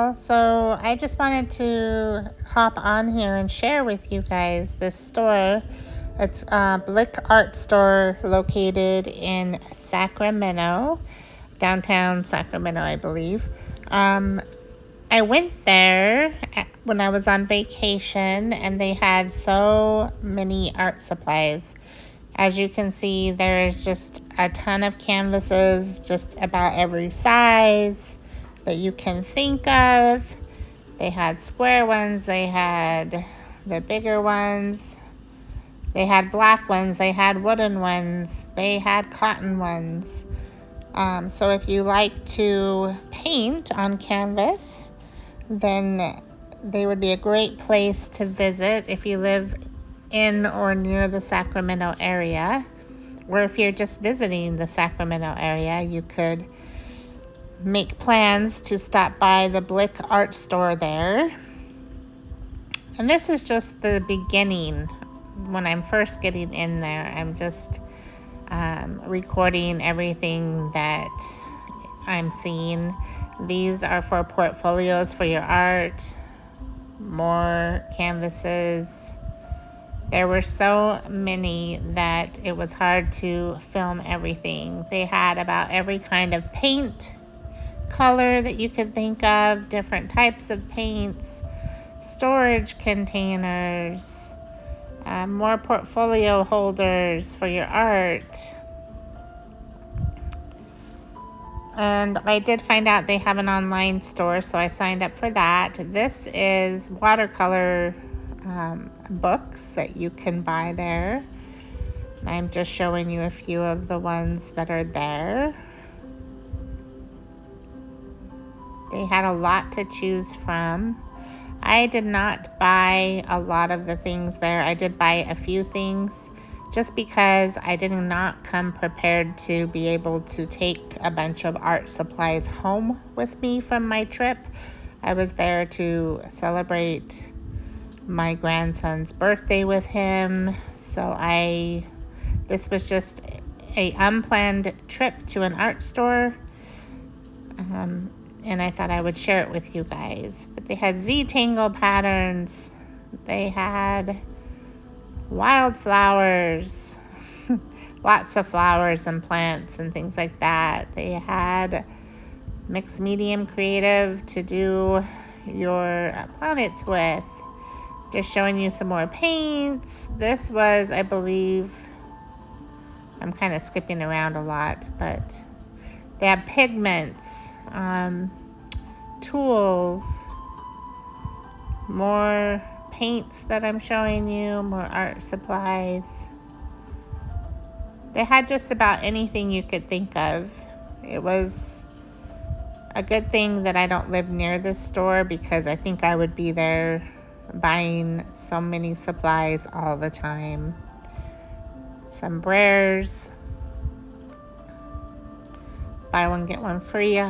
y'all. So I just wanted to hop on here and share with you guys this store. It's a Blick art store located in Sacramento, downtown Sacramento, I believe. I went there when I was on vacation, and they had so many art supplies. As you can see, there is just a ton of canvases, just about every size that you can think of. They had square ones, they had the bigger ones, they had black ones, they had wooden ones, they had cotton ones. So if you like to paint on canvas, then they would be a great place to visit if you live in or near the Sacramento area. Or if you're just visiting the Sacramento area, you could make plans to stop by the Blick art store there. And this is just the beginning. When I'm first getting in there, I'm just recording everything that I'm seeing. These are for portfolios for your art, more canvases. There were so many that it was hard to film everything. They had about every kind of paint color that you could think of, different types of paints, storage containers, more portfolio holders for your art. And I did find out they have an online store, so I signed up for that. This is watercolor books that you can buy there. And I'm just showing you a few of the ones that are there. They had a lot to choose from. I did not buy a lot of the things there. I did buy a few things just because I did not come prepared to be able to take a bunch of art supplies home with me from my trip. I was there to celebrate my grandson's birthday with him. So this was just a unplanned trip to an art store. And I thought I would share it with you guys. But they had Z-tangle patterns. They had wildflowers, lots of flowers and plants and things like that. They had mixed medium creative to do your planets with. Just showing you some more paints. This was, I believe, I'm kind of skipping around a lot, but they have pigments, tools, more paints that I'm showing you, more art supplies. They had just about anything you could think of. It was a good thing that I don't live near this store, because I think I would be there buying so many supplies all the time. Sombreros, buy one get one free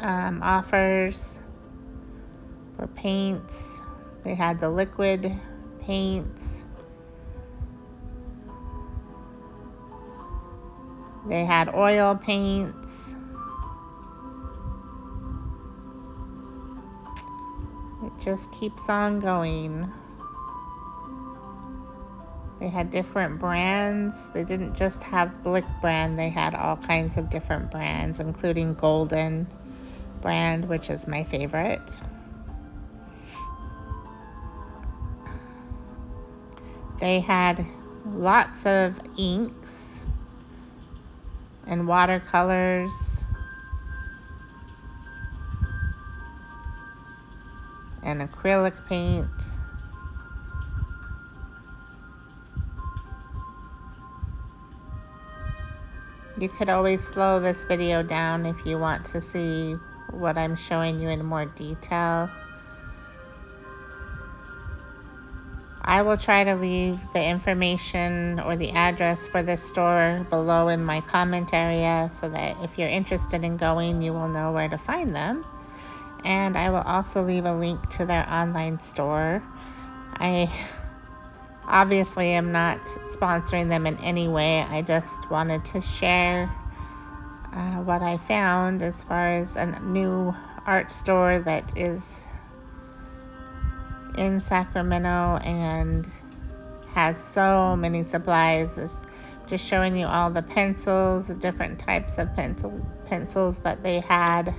offers for paints. They had the liquid paints. They had oil paints. It just keeps on going. They had different brands. They didn't just have Blick brand. They had all kinds of different brands, including Golden brand, which is my favorite. They had lots of inks and watercolors and acrylic paint. You could always slow this video down if you want to see what I'm showing you in more detail. I will try to leave the information or the address for this store below in my comment area, so that if you're interested in going, you will know where to find them. And I will also leave a link to their online store. I obviously am not sponsoring them in any way. I just wanted to share what I found as far as a new art store that is in Sacramento and has so many supplies. It's just showing you all the pencils, the different types of pencils that they had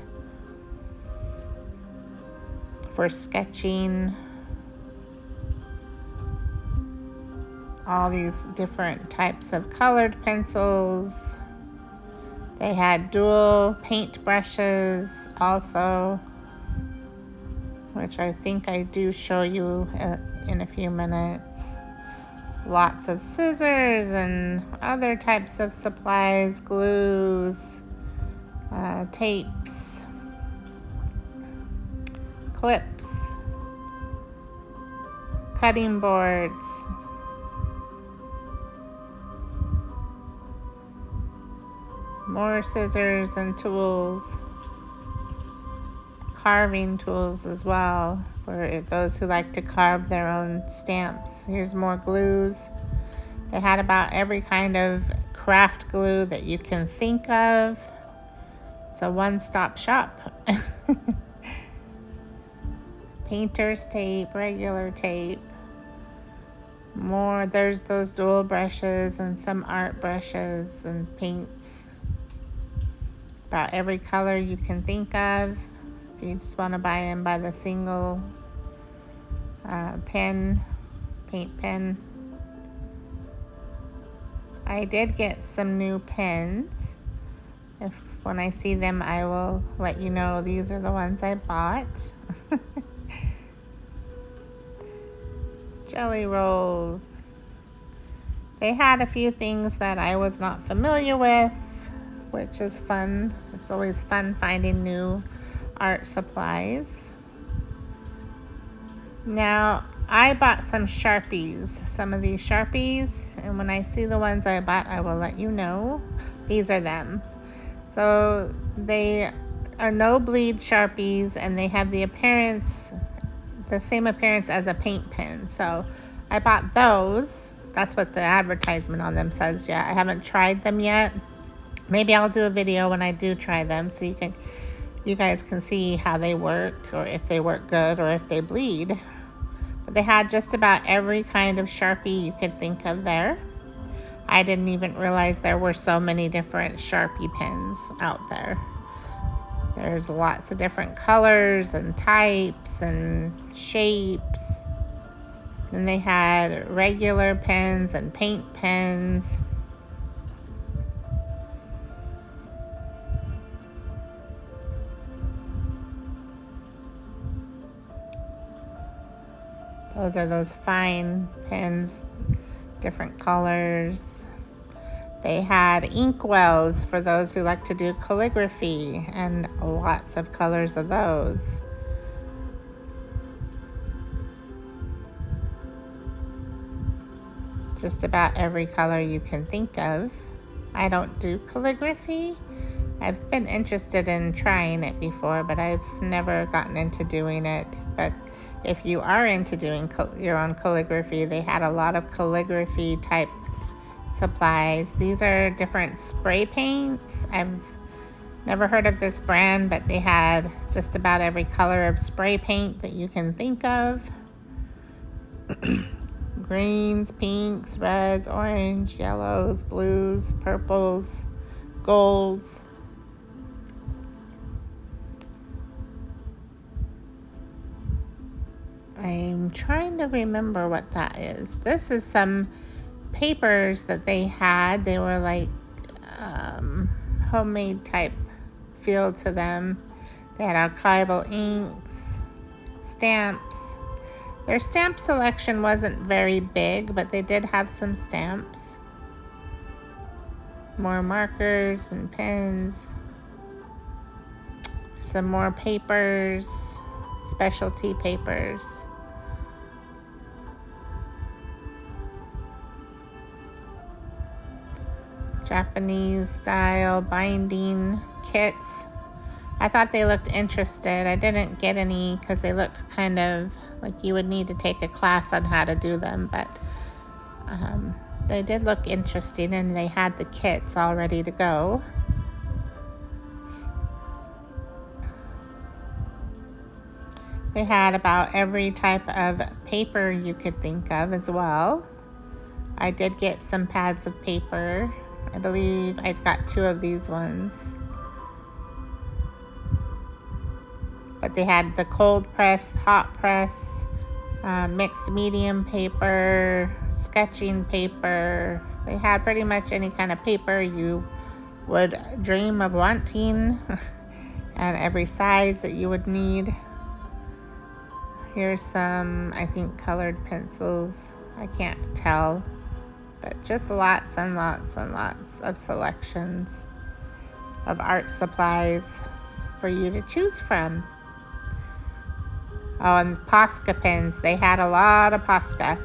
for sketching. All these different types of colored pencils. They had dual paint brushes also, which I think I do show you in a few minutes. Lots of scissors and other types of supplies, glues, tapes, clips, cutting boards, more scissors and tools, carving tools as well for those who like to carve their own stamps. Here's more glues. They had about every kind of craft glue that you can think of. It's a one-stop shop. Painter's tape, regular tape. More, there's those dual brushes and some art brushes and paints. About every color you can think of. If you just want to buy them by the single paint pen. I did get some new pens. When I see them, I will let you know these are the ones I bought. Jelly rolls. They had a few things that I was not familiar with, which is fun. It's always fun finding new art supplies. Now, I bought some Sharpies, some of these Sharpies, and when I see the ones I bought, I will let you know. These are them. So they are no bleed Sharpies, and they have the same appearance as a paint pen. So I bought those. That's what the advertisement on them says. Yeah, I haven't tried them yet. Maybe I'll do a video when I do try them so you guys can see how they work, or if they work good, or if they bleed. But they had just about every kind of Sharpie you could think of there. I didn't even realize there were so many different Sharpie pens out there. There's lots of different colors and types and shapes. And they had regular pens and paint pens. Those are those fine pens, different colors. They had inkwells for those who like to do calligraphy, and lots of colors of those. Just about every color you can think of. I don't do calligraphy. I've been interested in trying it before, but I've never gotten into doing it. But if you are into doing your own calligraphy, they had a lot of calligraphy type supplies. These are different spray paints. I've never heard of this brand, but they had just about every color of spray paint that you can think of. Greens, pinks, reds, orange, yellows, blues, purples, golds. I'm trying to remember what that is. This is some papers that they had. They were like homemade type feel to them. They had archival inks, stamps. Their stamp selection wasn't very big, but they did have some stamps. More markers and pens. Some more papers, specialty papers. Japanese style binding kits. I thought they looked interested. I didn't get any because they looked kind of like you would need to take a class on how to do them, but they did look interesting, and they had the kits all ready to go. They had about every type of paper you could think of as well. I did get some pads of paper. I believe I got 2 of these ones. But they had the cold press, hot press, mixed medium paper, sketching paper. They had pretty much any kind of paper you would dream of wanting and every size that you would need. Here's some, I think, colored pencils. I can't tell, but just lots and lots and lots of selections of art supplies for you to choose from. Oh, and Posca pens. They had a lot of Posca.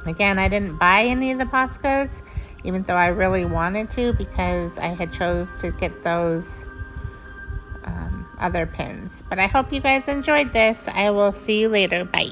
Again, I didn't buy any of the Poscas, even though I really wanted to, because I had chose to get those other pens. But I hope you guys enjoyed this. I will see you later. Bye.